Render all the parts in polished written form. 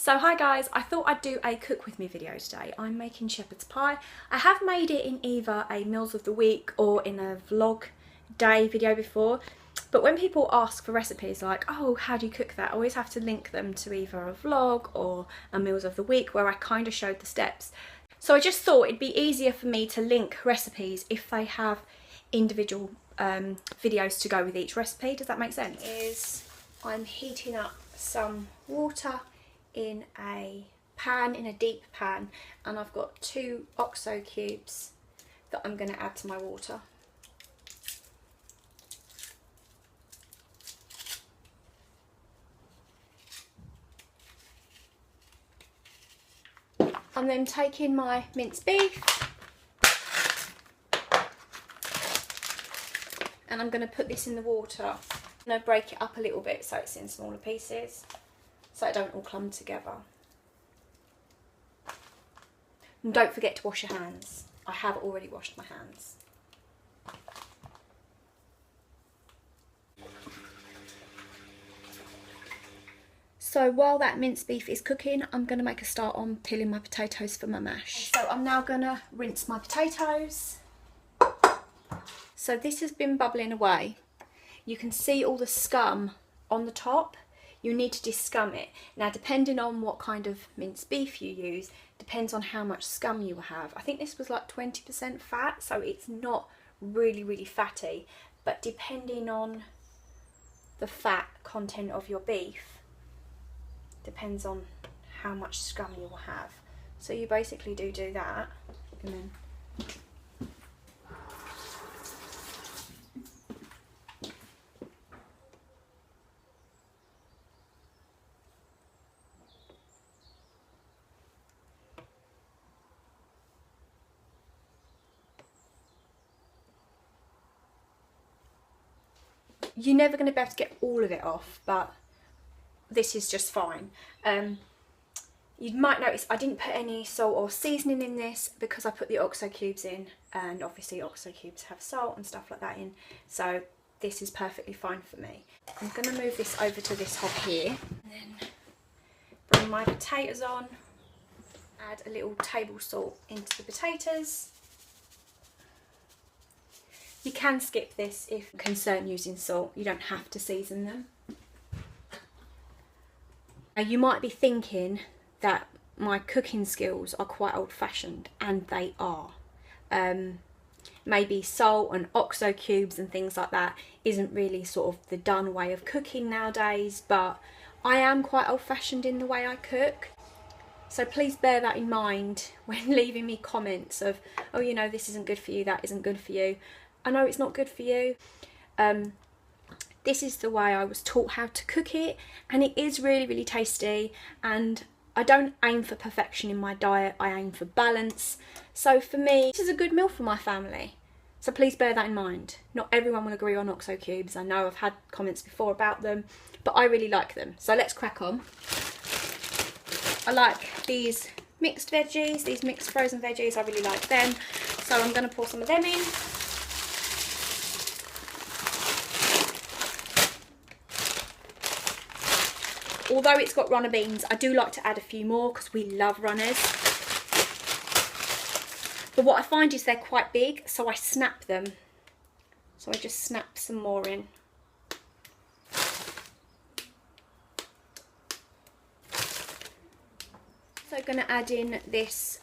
So hi guys, I thought I'd do a cook with me video today. I'm making shepherd's pie. I have made it in either a meals of the week or in a vlog day video before, but when people ask for recipes like, oh, how do you cook that? I always have to link them to either a vlog or a meals of the week where I kind of showed the steps. So I just thought it'd be easier for me to link recipes if they have individual videos to go with each recipe. Does that make sense? I'm heating up some water in a pan, in a deep pan, and I've got 2 OXO cubes that I'm going to add to my water. I'm then taking my minced beef and I'm going to put this in the water. I'm going to break it up a little bit so it's in smaller pieces, so it don't all clump together. And don't forget to wash your hands. I have already washed my hands. So while that minced beef is cooking, I'm going to make a start on peeling my potatoes for my mash. So I'm now going to rinse my potatoes. So this has been bubbling away. You can see all the scum on the top. You need to discum it. Now, depending on what kind of minced beef you use, depends on how much scum you have. I think this was like 20% fat, so it's not really fatty. But depending on the fat content of your beef, depends on how much scum you will have. So you basically do that, and then you're never going to be able to get all of it off, but this is just fine. You might notice I didn't put any salt or seasoning in this because I put the OXO cubes in, and obviously OXO cubes have salt and stuff like that in, so this is perfectly fine for me. I'm going to move this over to this hob here, and then bring my potatoes on, add a little table salt into the potatoes. You can skip this if you're concerned using salt, you don't have to season them. Now you might be thinking that my cooking skills are quite old-fashioned, and they are. Maybe salt and OXO cubes and things like that isn't really sort of the done way of cooking nowadays, but I am quite old-fashioned in the way I cook. So please bear that in mind when leaving me comments of, oh, you know, this isn't good for you, that isn't good for you. I know it's not good for you. This is the way I was taught how to cook it, and it is really tasty, and I don't aim for perfection in my diet, I aim for balance. So for me, this is a good meal for my family. So please bear that in mind. Not everyone will agree on OXO cubes. I know I've had comments before about them, but I really like them. So let's crack on. I like these mixed veggies, these mixed frozen veggies, I really like them. So I'm going to pour some of them in. Although it's got runner beans, I do like to add a few more because we love runners. But what I find is they're quite big, so I snap them. So I just snap some more in. So I'm going to add in this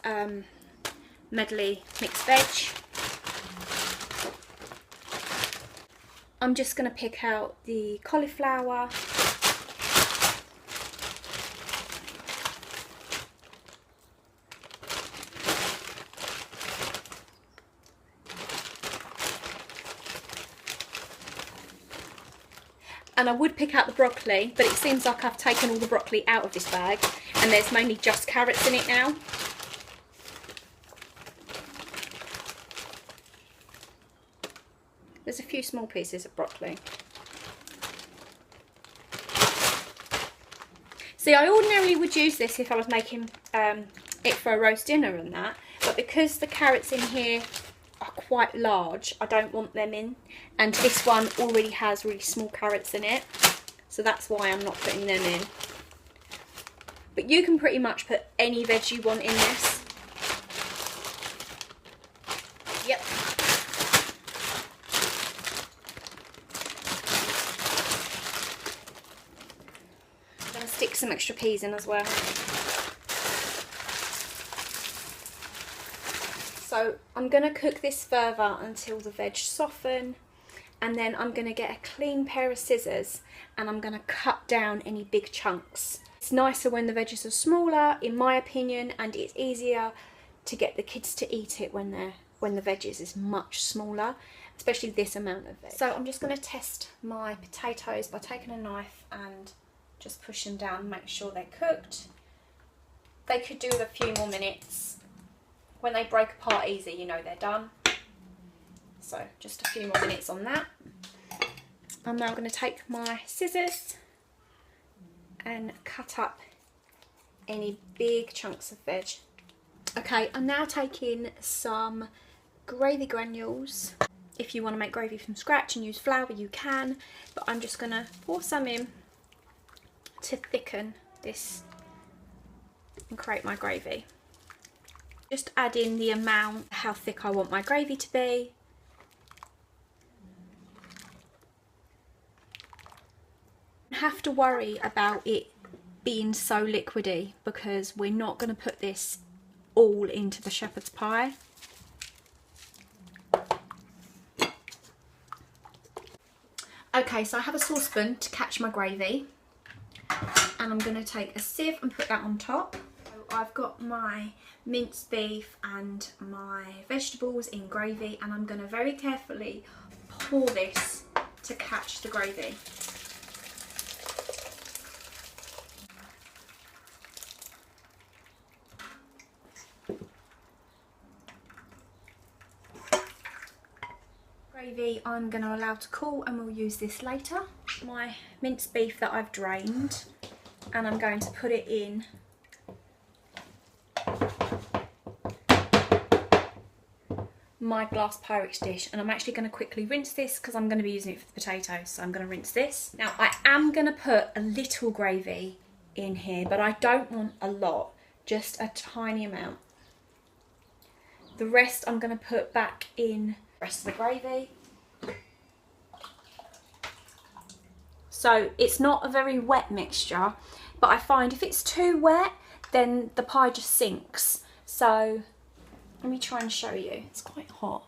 medley mixed veg. I'm just going to pick out the cauliflower. And I would pick out the broccoli, but it seems like I've taken all the broccoli out of this bag and there's mainly just carrots in it now. There's a few small pieces of broccoli. See, I ordinarily would use this if I was making it for a roast dinner and that, but because the carrots in here are quite large, I don't want them in, and this one already has really small carrots in it, so that's why I'm not putting them in. But you can pretty much put any veg you want in this. Yep. I'm going to stick some extra peas in as well. So I'm going to cook this further until the veg soften, and then I'm going to get a clean pair of scissors and I'm going to cut down any big chunks. It's nicer when the veggies are smaller, in my opinion, and it's easier to get the kids to eat it when the veggies is much smaller, especially this amount of veg. So I'm just going to test my potatoes by taking a knife and just push them down, make sure they're cooked. They could do with a few more minutes. When they break apart easy, you know they're done. So just a few more minutes on that. I'm now going to take my scissors and cut up any big chunks of veg. Okay, I'm now taking some gravy granules. If you want to make gravy from scratch and use flour, you can, but I'm just going to pour some in to thicken this and create my gravy. Just add in the amount, how thick I want my gravy to be. Have to worry about it being so liquidy because we're not going to put this all into the shepherd's pie. Okay, so I have a saucepan to catch my gravy, and I'm going to take a sieve and put that on top. So I've got my minced beef and my vegetables in gravy, and I'm going to very carefully pour this to catch the gravy. Gravy I'm going to allow to cool, and we'll use this later. My minced beef that I've drained, and I'm going to put it in my glass Pyrex dish, and I'm actually going to quickly rinse this because I'm going to be using it for the potatoes, so I'm going to rinse this. Now I am going to put a little gravy in here, but I don't want a lot, just a tiny amount. The rest I'm going to put back in the rest of the gravy. So it's not a very wet mixture, but I find if it's too wet then the pie just sinks. So let me try and show you. It's quite hot.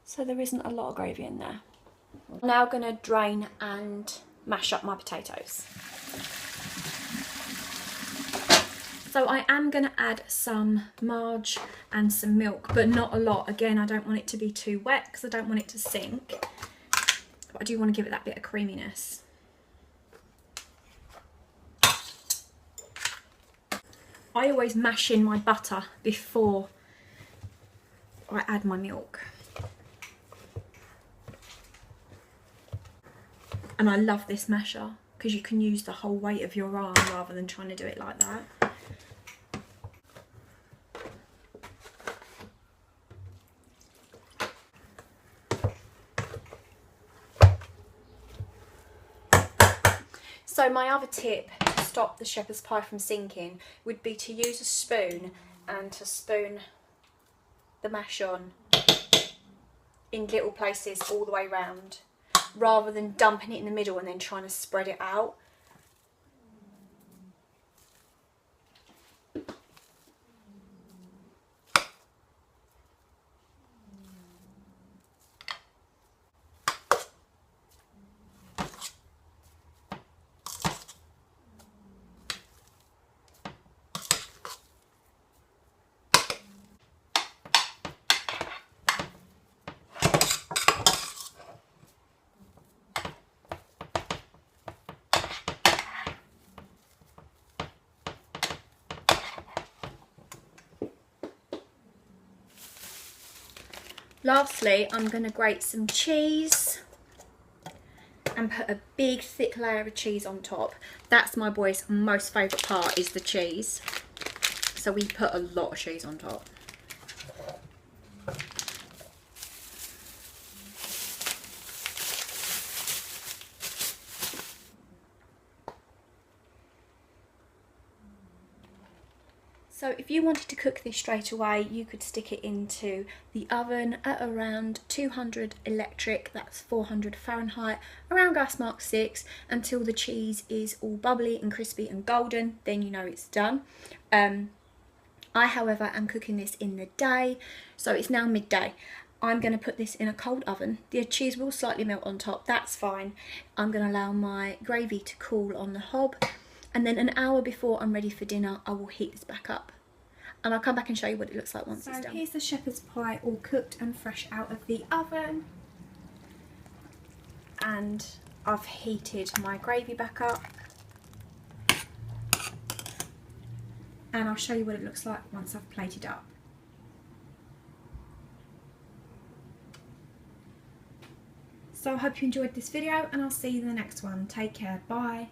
So there isn't a lot of gravy in there. I'm now going to drain and mash up my potatoes. So I am going to add some marge and some milk, but not a lot. Again, I don't want it to be too wet because I don't want it to sink. But I do want to give it that bit of creaminess. I always mash in my butter before I add my milk. And I love this masher because you can use the whole weight of your arm rather than trying to do it like that. So my other tip to stop the shepherd's pie from sinking would be to use a spoon and to spoon the mash on in little places all the way round, rather than dumping it in the middle and then trying to spread it out. Lastly, I'm going to grate some cheese and put a big thick layer of cheese on top. That's my boy's most favourite part, is the cheese. So we put a lot of cheese on top. So if you wanted to cook this straight away, you could stick it into the oven at around 200 electric, that's 400 Fahrenheit, around gas mark 6, until the cheese is all bubbly and crispy and golden, then you know it's done. I, however, am cooking this in the day, so it's now midday. I'm going to put this in a cold oven. The cheese will slightly melt on top, that's fine. I'm going to allow my gravy to cool on the hob, and then an hour before I'm ready for dinner, I will heat this back up. And I'll come back and show you what it looks like once it's done. So here's the shepherd's pie all cooked and fresh out of the oven. And I've heated my gravy back up. And I'll show you what it looks like once I've plated up. So I hope you enjoyed this video, and I'll see you in the next one. Take care, bye.